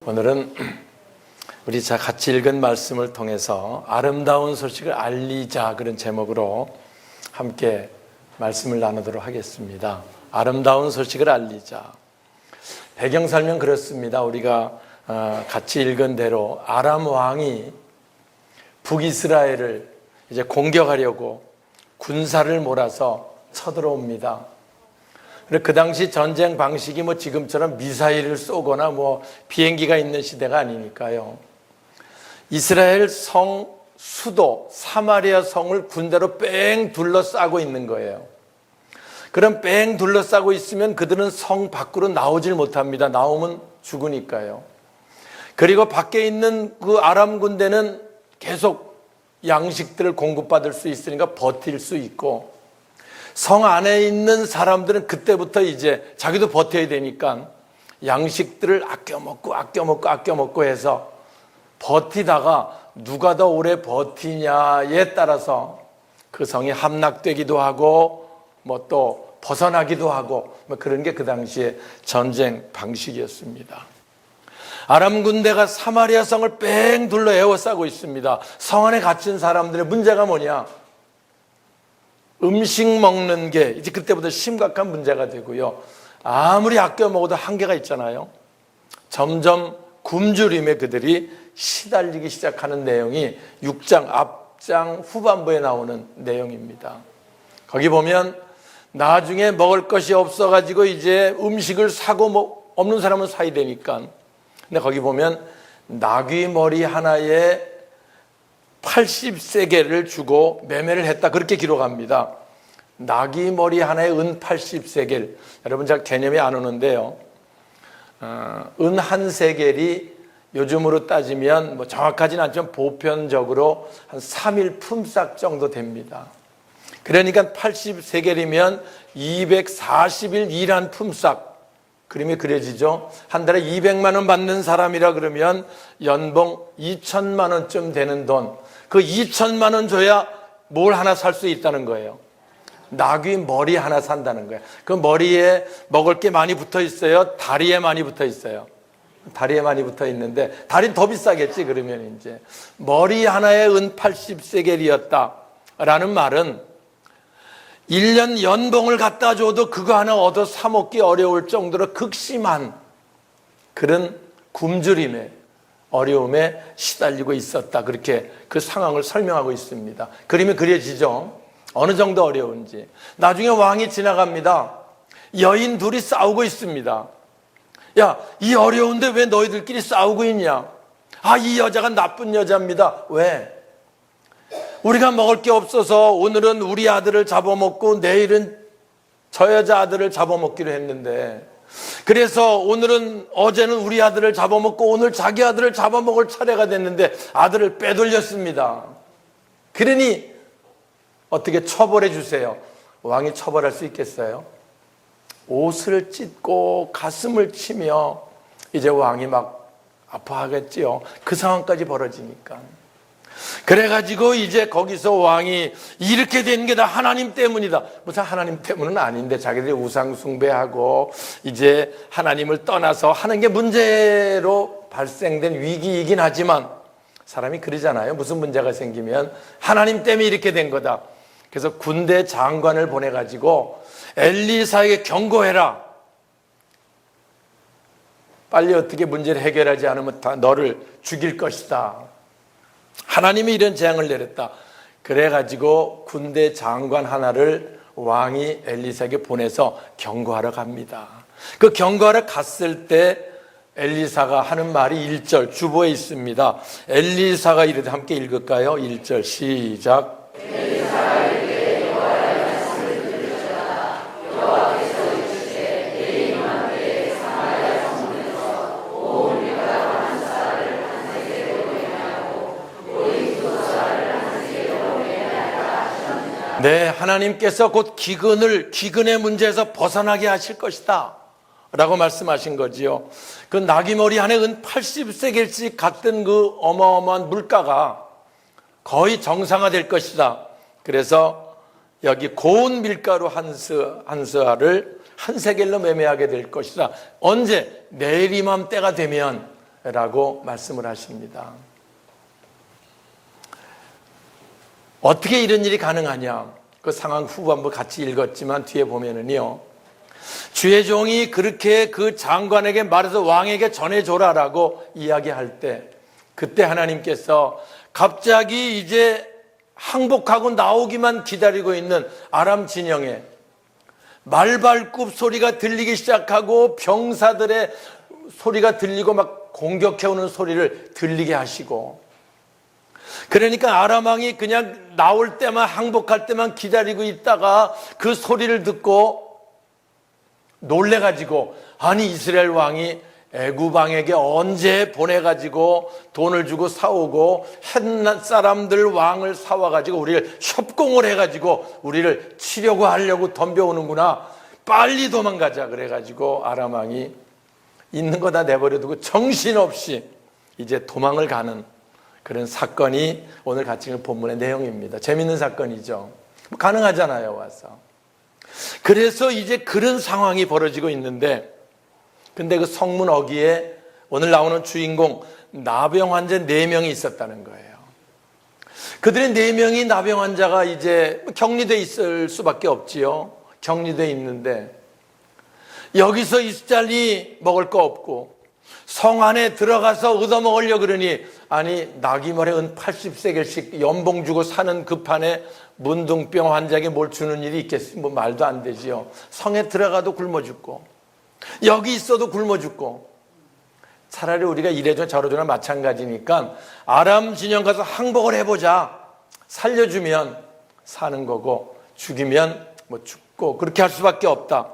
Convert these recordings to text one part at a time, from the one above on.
오늘은 우리 같이 읽은 말씀을 통해서 아름다운 소식을 알리자, 그런 제목으로 함께 말씀을 나누도록 하겠습니다. 아름다운 소식을 알리자. 배경 설명 그렇습니다. 우리가 같이 읽은 대로 아람 왕이 북이스라엘을 이제 공격하려고 군사를 몰아서 쳐들어옵니다. 그 당시 전쟁 방식이 지금처럼 미사일을 쏘거나 비행기가 있는 시대가 아니니까요. 이스라엘 성 수도 사마리아 성을 군대로 뺑 둘러싸고 있는 거예요. 그럼 뺑 둘러싸고 있으면 그들은 성 밖으로 나오질 못합니다. 나오면 죽으니까요. 그리고 밖에 있는 그 아람 군대는 계속 양식들을 공급받을 수 있으니까 버틸 수 있고, 성 안에 있는 사람들은 그때부터 이제 자기도 버텨야 되니까 양식들을 아껴 먹고 해서 버티다가 누가 더 오래 버티냐에 따라서 그 성이 함락되기도 하고 또 벗어나기도 하고 그런 게 그 당시에 전쟁 방식이었습니다. 아람 군대가 사마리아 성을 뺑 둘러 에워싸고 있습니다. 성 안에 갇힌 사람들의 문제가 뭐냐? 음식 먹는 게 이제 그때부터 심각한 문제가 되고요. 아무리 아껴 먹어도 한계가 있잖아요. 점점 굶주림에 그들이 시달리기 시작하는 내용이 6장 앞장 후반부에 나오는 내용입니다. 거기 보면 나중에 먹을 것이 없어가지고 이제 음식을 사고 없는 사람은 사야 되니까. 근데 거기 보면 나귀 머리 하나에 80세겔을 주고 매매를 했다, 그렇게 기록합니다. 나귀 머리 하나에 은 80세겔. 여러분 잘 개념이 안 오는데요. 은 한 세겔이 요즘으로 따지면 정확하지는 않지만 보편적으로 한 3일 품삯 정도 됩니다. 그러니까 80세겔이면 240일 일한 품삯. 그림이 그려지죠. 한 달에 200만 원 받는 사람이라 그러면 연봉 2천만 원쯤 되는 돈, 그 2천만 원 줘야 뭘 하나 살 수 있다는 거예요. 나귀 머리 하나 산다는 거예요. 그 머리에 먹을 게 많이 붙어 있어요? 다리에 많이 붙어 있어요? 다리에 많이 붙어 있는데, 다리는 더 비싸겠지. 그러면 이제 머리 하나에 은 80세겔이었다 라는 말은 1년 연봉을 갖다 줘도 그거 하나 얻어 사 먹기 어려울 정도로 극심한 그런 굶주림에, 어려움에 시달리고 있었다, 그렇게 그 상황을 설명하고 있습니다. 그림이 그려지죠. 어느 정도 어려운지. 나중에 왕이 지나갑니다. 여인 둘이 싸우고 있습니다. 야, 이 어려운데 왜 너희들끼리 싸우고 있냐? 이 여자가 나쁜 여자입니다. 왜? 우리가 먹을 게 없어서 오늘은 우리 아들을 잡아먹고 내일은 저 여자 아들을 잡아먹기로 했는데, 그래서 어제는 우리 아들을 잡아먹고 오늘 자기 아들을 잡아먹을 차례가 됐는데 아들을 빼돌렸습니다. 그러니 어떻게 처벌해 주세요. 왕이 처벌할 수 있겠어요? 옷을 찢고 가슴을 치며 이제 왕이 막 아파하겠지요. 그 상황까지 벌어지니까. 그래가지고 이제 거기서 왕이 이렇게 된 게 다 하나님 때문이다. 무슨 하나님 때문은 아닌데 자기들이 우상 숭배하고 이제 하나님을 떠나서 하는 게 문제로 발생된 위기이긴 하지만, 사람이 그러잖아요. 무슨 문제가 생기면 하나님 때문에 이렇게 된 거다. 그래서 군대 장관을 보내가지고 엘리사에게 경고해라. 빨리 어떻게 문제를 해결하지 않으면 다 너를 죽일 것이다. 하나님이 이런 재앙을 내렸다. 그래가지고 군대 장관 하나를 왕이 엘리사에게 보내서 경고하러 갑니다. 그 경고하러 갔을 때 엘리사가 하는 말이 1절 주보에 있습니다. 엘리사가 이르되, 함께 읽을까요? 1절 시작. 엘리사가 이르되 여호와의 말씀을 들으셨다. 여호와께서 이르시되 내 임함에 사마리아 성문에서 온 유다가 한 쌀을 한 세겔로 매매하고 모인 두 쌀을 한 세겔로 매매하라 하셨느니라. 네, 하나님께서 곧 기근의 문제에서 벗어나게 하실 것이다 라고 말씀하신 거지요. 그 나귀머리 하나에 은 80세겔씩 갔던 그 어마어마한 물가가 거의 정상화될 것이다. 그래서 여기 고운 밀가루 한 스아를 한 세겔로 매매하게 될 것이다. 언제? 내일 이맘때가 되면 라고 말씀을 하십니다. 어떻게 이런 일이 가능하냐? 그 상황 후반부 같이 읽었지만 뒤에 보면은요, 주의 종이 그렇게 그 장관에게 말해서 왕에게 전해줘라라고 이야기할 때, 그때 하나님께서 갑자기 이제 항복하고 나오기만 기다리고 있는 아람 진영에 말발굽 소리가 들리기 시작하고 병사들의 소리가 들리고 막 공격해오는 소리를 들리게 하시고, 그러니까 아람 왕이 그냥 나올 때만, 항복할 때만 기다리고 있다가 그 소리를 듣고 놀래가지고, 아니 이스라엘 왕이 애굽 왕에게 언제 보내가지고 돈을 주고 사오고 햇 사람들 왕을 사와가지고 우리를 협공을 해가지고 우리를 치려고 하려고 덤벼오는구나, 빨리 도망가자. 그래가지고 아람 왕이 있는 거 다 내버려두고 정신없이 이제 도망을 가는 그런 사건이 오늘 같이 읽은 본문의 내용입니다. 재밌는 사건이죠. 가능하잖아요, 와서. 그래서 이제 그런 상황이 벌어지고 있는데, 근데 그 성문 어귀에 오늘 나오는 주인공 나병 환자 4명이 있었다는 거예요. 그들의 4명이 나병 환자가 이제 격리돼 있을 수밖에 없지요. 격리돼 있는데 여기서 있자니 먹을 거 없고 성 안에 들어가서 얻어먹으려 그러니, 아니 나귀머리에 은 80세겔씩 연봉 주고 사는 그 판에 문둥병 환자에게 뭘 주는 일이 있겠어요? 뭐 말도 안 되지요. 성에 들어가도 굶어 죽고 여기 있어도 굶어 죽고, 차라리 우리가 이래저래 저래저래 마찬가지니까 아람 진영 가서 항복을 해보자. 살려주면 사는 거고 죽이면 뭐 죽고, 그렇게 할 수밖에 없다.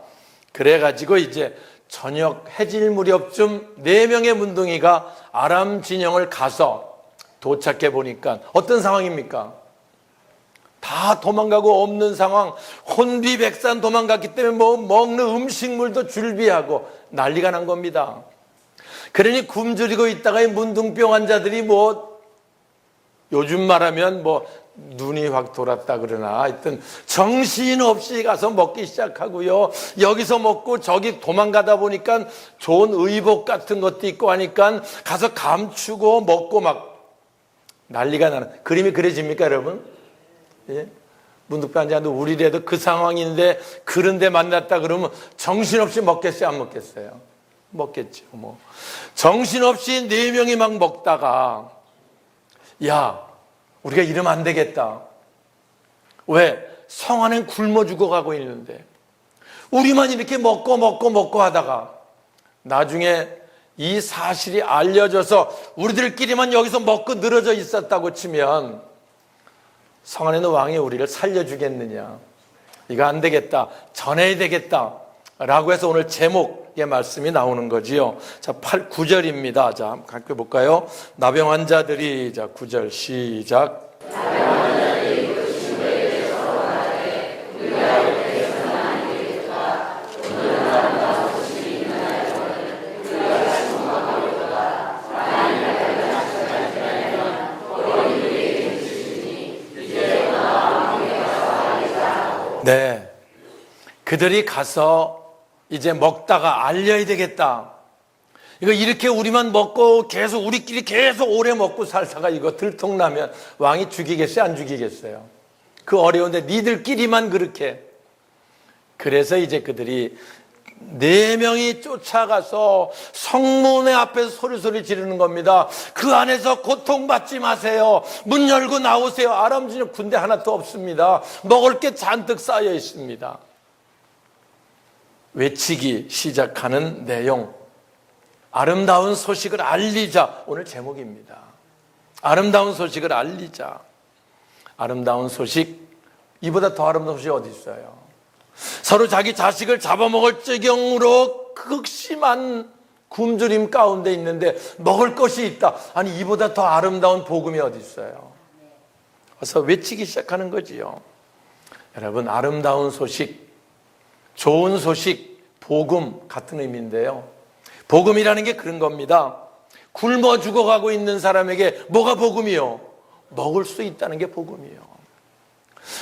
그래가지고 이제 저녁 해질 무렵쯤 4명의 문둥이가 아람 진영을 가서 도착해 보니까 어떤 상황입니까? 다 도망가고 없는 상황, 혼비백산 도망갔기 때문에 뭐 먹는 음식물도 줄비하고 난리가 난 겁니다. 그러니 굶주리고 있다가 이 문둥병 환자들이 뭐 요즘 말하면 뭐 눈이 확 돌았다 그러나 하여튼 정신없이 가서 먹기 시작하고요. 여기서 먹고 저기 도망가다 보니까 좋은 의복 같은 것도 있고 하니까 가서 감추고 먹고 막 난리가 나는 그림이 그려집니까, 여러분? 예? 문둥병 환자도 우리라도 그 상황인데 그런 데 만났다 그러면 정신없이 먹겠어요, 안 먹겠어요? 먹겠죠. 뭐 정신없이 4명이 막 먹다가, 야, 우리가 이러면 안 되겠다. 왜? 성 안엔 굶어 죽어가고 있는데 우리만 이렇게 먹고 하다가 나중에 이 사실이 알려져서 우리들끼리만 여기서 먹고 늘어져 있었다고 치면 성 안에 있는 왕이 우리를 살려주겠느냐. 이거 안 되겠다. 전해야 되겠다. 라고 해서 오늘 제목의 말씀이 나오는 거지요. 자, 9절입니다. 자, 함께 볼까요? 나병 환자들이, 자, 9절 시작. 네, 그들이 가서 이제 먹다가 알려야 되겠다. 이거 이렇게 우리만 먹고 계속 우리끼리 계속 오래 먹고 살다가 이거 들통나면 왕이 죽이겠어요, 안 죽이겠어요? 그 어려운데 니들끼리만 그렇게. 그래서 이제 그들이 4명이 쫓아가서 성문의 앞에서 소리 지르는 겁니다. 그 안에서 고통받지 마세요. 문 열고 나오세요. 아람 진영 군대 하나도 없습니다. 먹을 게 잔뜩 쌓여 있습니다. 외치기 시작하는 내용, 아름다운 소식을 알리자. 오늘 제목입니다. 아름다운 소식을 알리자. 아름다운 소식, 이보다 더 아름다운 소식이 어디 있어요? 서로 자기 자식을 잡아먹을 지경으로 극심한 굶주림 가운데 있는데 먹을 것이 있다. 아니 이보다 더 아름다운 복음이 어디 있어요? 그래서 외치기 시작하는 거지요. 여러분, 아름다운 소식, 좋은 소식, 복음 같은 의미인데요. 복음이라는 게 그런 겁니다. 굶어 죽어가고 있는 사람에게 뭐가 복음이요? 먹을 수 있다는 게 복음이요.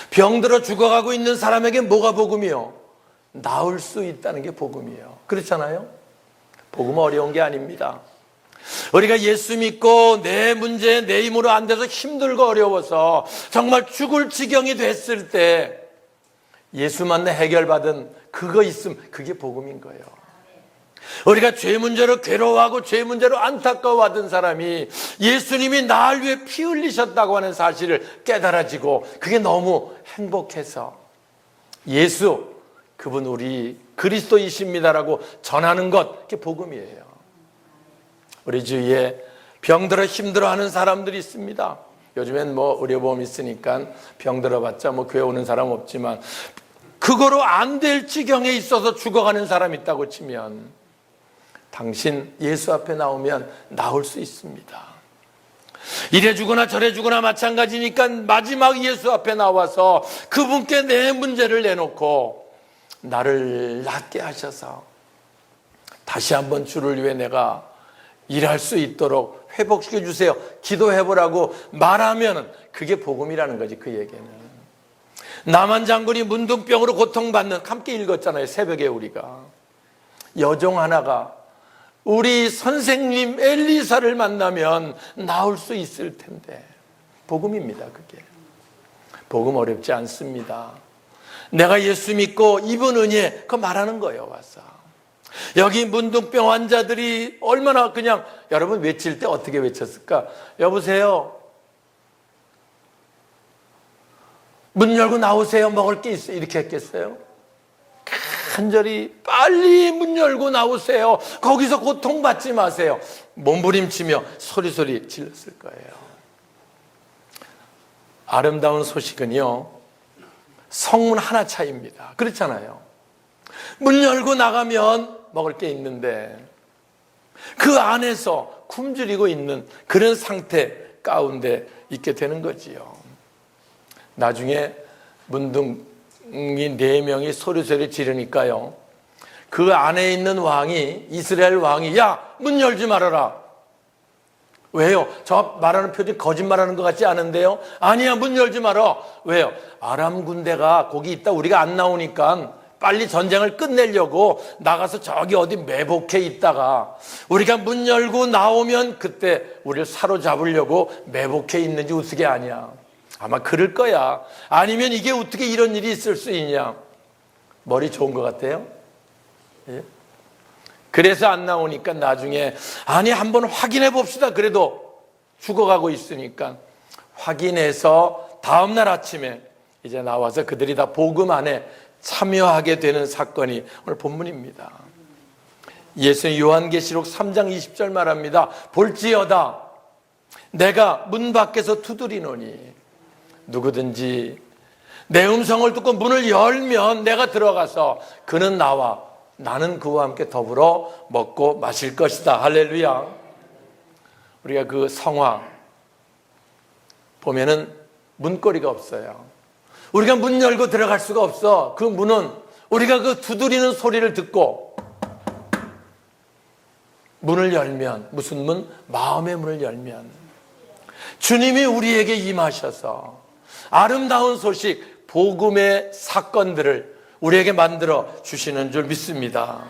병들어 죽어가고 있는 사람에게 뭐가 복음이요? 나을 수 있다는 게 복음이에요. 그렇잖아요? 복음은 어려운 게 아닙니다. 우리가 예수 믿고 내 문제 내 힘으로 안 돼서 힘들고 어려워서 정말 죽을 지경이 됐을 때 예수 만나 해결받은 그거 있음, 그게 복음인 거예요. 우리가 죄 문제로 괴로워하고 죄 문제로 안타까워하던 사람이 예수님이 나를 위해 피 흘리셨다고 하는 사실을 깨달아지고 그게 너무 행복해서 예수, 그분 우리 그리스도이십니다라고 전하는 것, 그게 복음이에요. 우리 주위에 병들어 힘들어하는 사람들이 있습니다. 요즘엔 뭐 의료보험 있으니까 병들어봤자 뭐 교회 오는 사람 없지만 그거로 안 될 지경에 있어서 죽어가는 사람 있다고 치면 당신 예수 앞에 나오면 나올 수 있습니다. 이래 주거나 저래 주거나 마찬가지니까 마지막 예수 앞에 나와서 그분께 내 문제를 내놓고 나를 낫게 하셔서 다시 한번 주를 위해 내가 일할 수 있도록 회복시켜 주세요. 기도해보라고 말하면 그게 복음이라는 거지. 그 얘기는 남한 장군이 문둥병으로 고통받는, 함께 읽었잖아요. 새벽에 우리가 여종 하나가 우리 선생님 엘리사를 만나면 나올 수 있을 텐데, 복음입니다. 그게 복음 어렵지 않습니다. 내가 예수 믿고 입은 은혜, 그거 말하는 거예요. 와서 여기 문둥병 환자들이 얼마나 그냥, 여러분 외칠 때 어떻게 외쳤을까? 여보세요, 문 열고 나오세요, 먹을 게 있어요, 이렇게 했겠어요? 간절히 빨리 문 열고 나오세요, 거기서 고통받지 마세요, 몸부림치며 소리소리 질렀을 거예요. 아름다운 소식은요, 성문 하나 차이입니다. 그렇잖아요. 문 열고 나가면 먹을 게 있는데 그 안에서 굶주리고 있는 그런 상태 가운데 있게 되는 거지요. 나중에 문둥이 4명이 소리소리 지르니까요, 그 안에 있는 왕이, 이스라엘 왕이, 야, 문 열지 말아라. 왜요? 저 말하는 표정이 거짓말하는 것 같지 않은데요? 아니야, 문 열지 말아. 왜요? 아람 군대가 거기 있다 우리가 안 나오니까 빨리 전쟁을 끝내려고 나가서 저기 어디 매복해 있다가 우리가 문 열고 나오면 그때 우리를 사로잡으려고 매복해 있는지 우스개 아니야. 아마 그럴 거야. 아니면 이게 어떻게 이런 일이 있을 수 있냐. 머리 좋은 것 같아요? 예? 그래서 안 나오니까 나중에 아니 한번 확인해 봅시다. 그래도 죽어가고 있으니까 확인해서 다음날 아침에 이제 나와서 그들이 다 복음 안에 참여하게 되는 사건이 오늘 본문입니다. 예수님 요한계시록 3장 20절 말합니다. 볼지어다 내가 문 밖에서 두드리노니 누구든지 내 음성을 듣고 문을 열면 내가 들어가서 그는 나와 나는 그와 함께 더불어 먹고 마실 것이다. 할렐루야. 우리가 그 성화 보면은 문고리가 없어요. 우리가 문 열고 들어갈 수가 없어. 그 문은 우리가 그 두드리는 소리를 듣고 문을 열면, 무슨 문? 마음의 문을 열면 주님이 우리에게 임하셔서 아름다운 소식, 복음의 사건들을 우리에게 만들어 주시는 줄 믿습니다.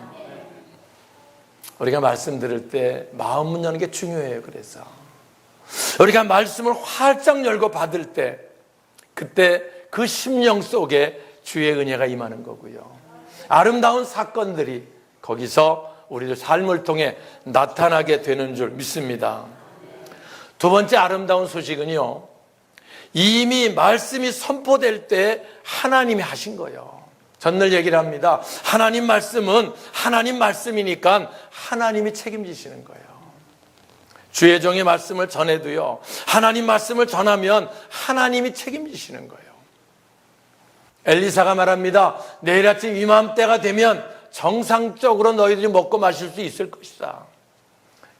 우리가 말씀 들을 때 마음 문 여는 게 중요해요. 그래서 우리가 말씀을 활짝 열고 받을 때 그때 그 심령 속에 주의 은혜가 임하는 거고요. 아름다운 사건들이 거기서 우리들 삶을 통해 나타나게 되는 줄 믿습니다. 두 번째 아름다운 소식은요, 이미 말씀이 선포될 때 하나님이 하신 거예요. 전 늘 얘기를 합니다. 하나님 말씀은 하나님 말씀이니까 하나님이 책임지시는 거예요. 주의 종의 말씀을 전해도요, 하나님 말씀을 전하면 하나님이 책임지시는 거예요. 엘리사가 말합니다. 내일 아침 이맘때가 되면 정상적으로 너희들이 먹고 마실 수 있을 것이다.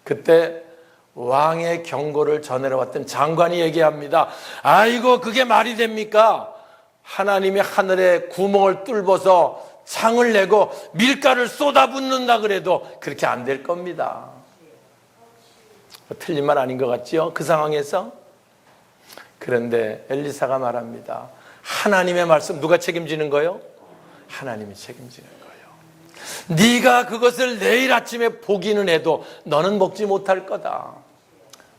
그때 왕의 경고를 전해러 왔던 장관이 얘기합니다. 아이고 그게 말이 됩니까? 하나님이 하늘에 구멍을 뚫어서 창을 내고 밀가루를 쏟아붓는다 그래도 그렇게 안 될 겁니다. 틀린 말 아닌 것 같지요? 그 상황에서. 그런데 엘리사가 말합니다. 하나님의 말씀 누가 책임지는 거예요? 하나님이 책임지는 거예요. 네가 그것을 내일 아침에 보기는 해도 너는 먹지 못할 거다.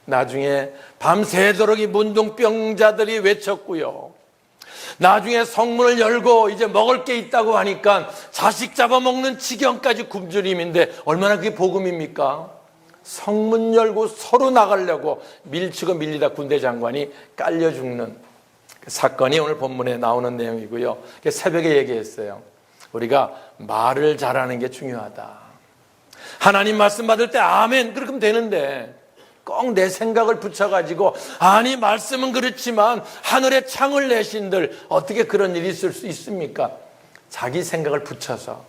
나중에 밤새도록 이 문둥병자들이 외쳤고요. 나중에 성문을 열고 이제 먹을 게 있다고 하니까 자식 잡아먹는 지경까지 굶주림인데 얼마나 그게 복음입니까? 성문 열고 서로 나가려고 밀치고 밀리다 군대 장관이 깔려 죽는 그 사건이 오늘 본문에 나오는 내용이고요. 새벽에 얘기했어요. 우리가 말을 잘하는 게 중요하다. 하나님 말씀 받을 때 아멘 그렇게 되는데 꼭 내 생각을 붙여가지고 아니 말씀은 그렇지만 하늘에 창을 내신들 어떻게 그런 일이 있을 수 있습니까? 자기 생각을 붙여서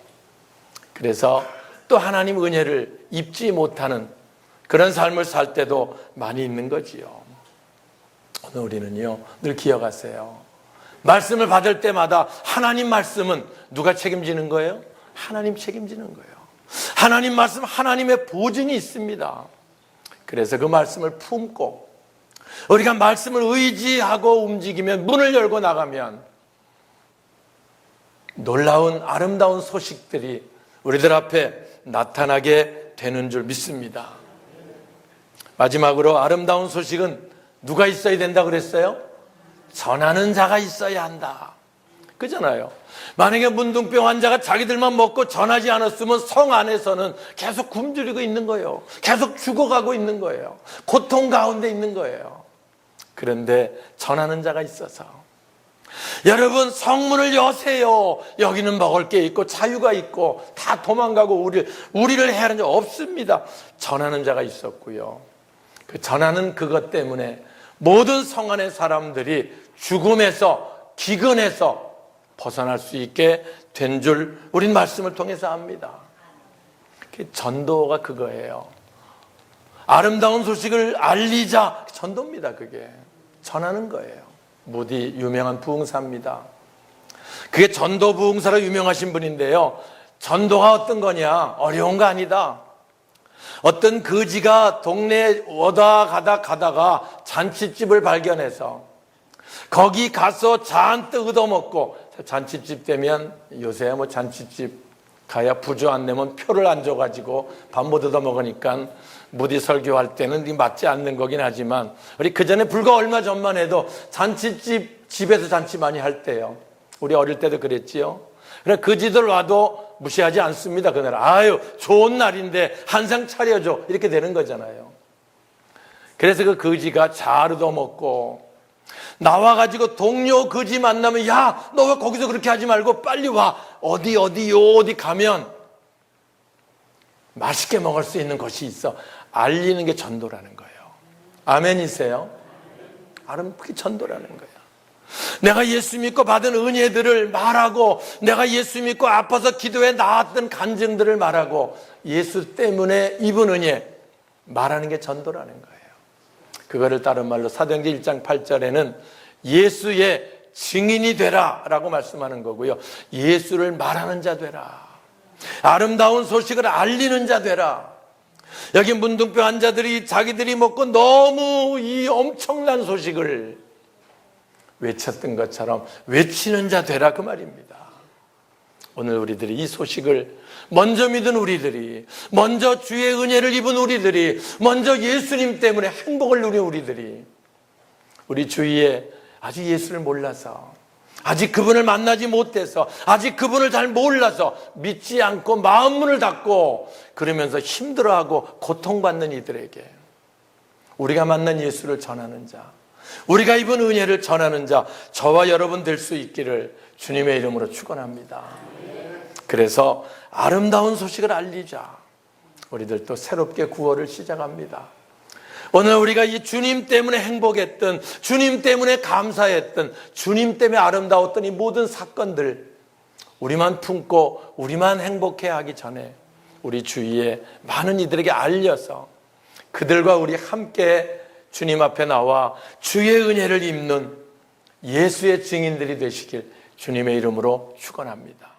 그래서 또 하나님 은혜를 입지 못하는 그런 삶을 살 때도 많이 있는 거지요. 오늘 우리는요 늘 기억하세요. 말씀을 받을 때마다 하나님 말씀은 누가 책임지는 거예요? 하나님 책임지는 거예요. 하나님 말씀 하나님의 보증이 있습니다. 그래서 그 말씀을 품고 우리가 말씀을 의지하고 움직이면 문을 열고 나가면 놀라운 아름다운 소식들이 우리들 앞에 나타나게 되는 줄 믿습니다. 마지막으로 아름다운 소식은 누가 있어야 된다 그랬어요? 전하는 자가 있어야 한다. 그잖아요. 만약에 문둥병 환자가 자기들만 먹고 전하지 않았으면 성 안에서는 계속 굶주리고 있는 거예요. 계속 죽어가고 있는 거예요. 고통 가운데 있는 거예요. 그런데 전하는 자가 있어서 여러분 성문을 여세요. 여기는 먹을 게 있고 자유가 있고 다 도망가고 우리를 해하는 자 없습니다. 전하는 자가 있었고요. 그 전하는 그것 때문에 모든 성 안의 사람들이 죽음에서 기근에서 벗어날 수 있게 된 줄 우린 말씀을 통해서 압니다. 전도가 그거예요. 아름다운 소식을 알리자 전도입니다. 그게 전하는 거예요. 무디 유명한 부흥사입니다. 그게 전도 부흥사로 유명하신 분인데요. 전도가 어떤 거냐? 어려운 거 아니다. 어떤 거지가 동네에 오다 가다가 잔치집을 발견해서 거기 가서 잔뜩 얻어먹고 잔치집 되면 요새 뭐 잔치집 가야 부조 안 내면 표를 안 줘가지고 밥 못 얻어먹으니까 무디 설교할 때는 맞지 않는 거긴 하지만 우리 그전에 불과 얼마 전만 해도 집에서 잔치 많이 할 때요. 우리 어릴 때도 그랬지요. 그래 거지들 와도 무시하지 않습니다. 그날 아유 좋은 날인데 한 상 차려줘 이렇게 되는 거잖아요. 그래서 그 거지가 잘 얻어먹고 나와가지고 동료 거지 만나면 야 너 왜 거기서 그렇게 하지 말고 빨리 와 어디 가면 맛있게 먹을 수 있는 것이 있어. 알리는 게 전도라는 거예요. 아멘이세요? 그게 전도라는 거예요. 내가 예수 믿고 받은 은혜들을 말하고 내가 예수 믿고 아파서 기도에 나왔던 간증들을 말하고 예수 때문에 입은 은혜 말하는 게 전도라는 거예요. 그거를 다른 말로 사도행전 1장 8절에는 예수의 증인이 되라 라고 말씀하는 거고요. 예수를 말하는 자 되라. 아름다운 소식을 알리는 자 되라. 여기 문둥병 환자들이 자기들이 먹고 너무 이 엄청난 소식을 외쳤던 것처럼 외치는 자 되라 그 말입니다. 오늘 우리들이 이 소식을 먼저 믿은 우리들이, 먼저 주의 은혜를 입은 우리들이, 먼저 예수님 때문에 행복을 누린 우리들이 우리 주위에 아직 예수를 몰라서, 아직 그분을 만나지 못해서, 아직 그분을 잘 몰라서 믿지 않고 마음 문을 닫고 그러면서 힘들어하고 고통받는 이들에게 우리가 만난 예수를 전하는 자, 우리가 입은 은혜를 전하는 자, 저와 여러분 될 수 있기를 주님의 이름으로 축원합니다. 그래서 아름다운 소식을 알리자. 우리들 또 새롭게 구원을 시작합니다. 오늘 우리가 이 주님 때문에 행복했던, 주님 때문에 감사했던, 주님 때문에 아름다웠던 이 모든 사건들 우리만 품고 우리만 행복해 하기 전에 우리 주위에 많은 이들에게 알려서 그들과 우리 함께 주님 앞에 나와 주의 은혜를 입는 예수의 증인들이 되시길 주님의 이름으로 축원합니다.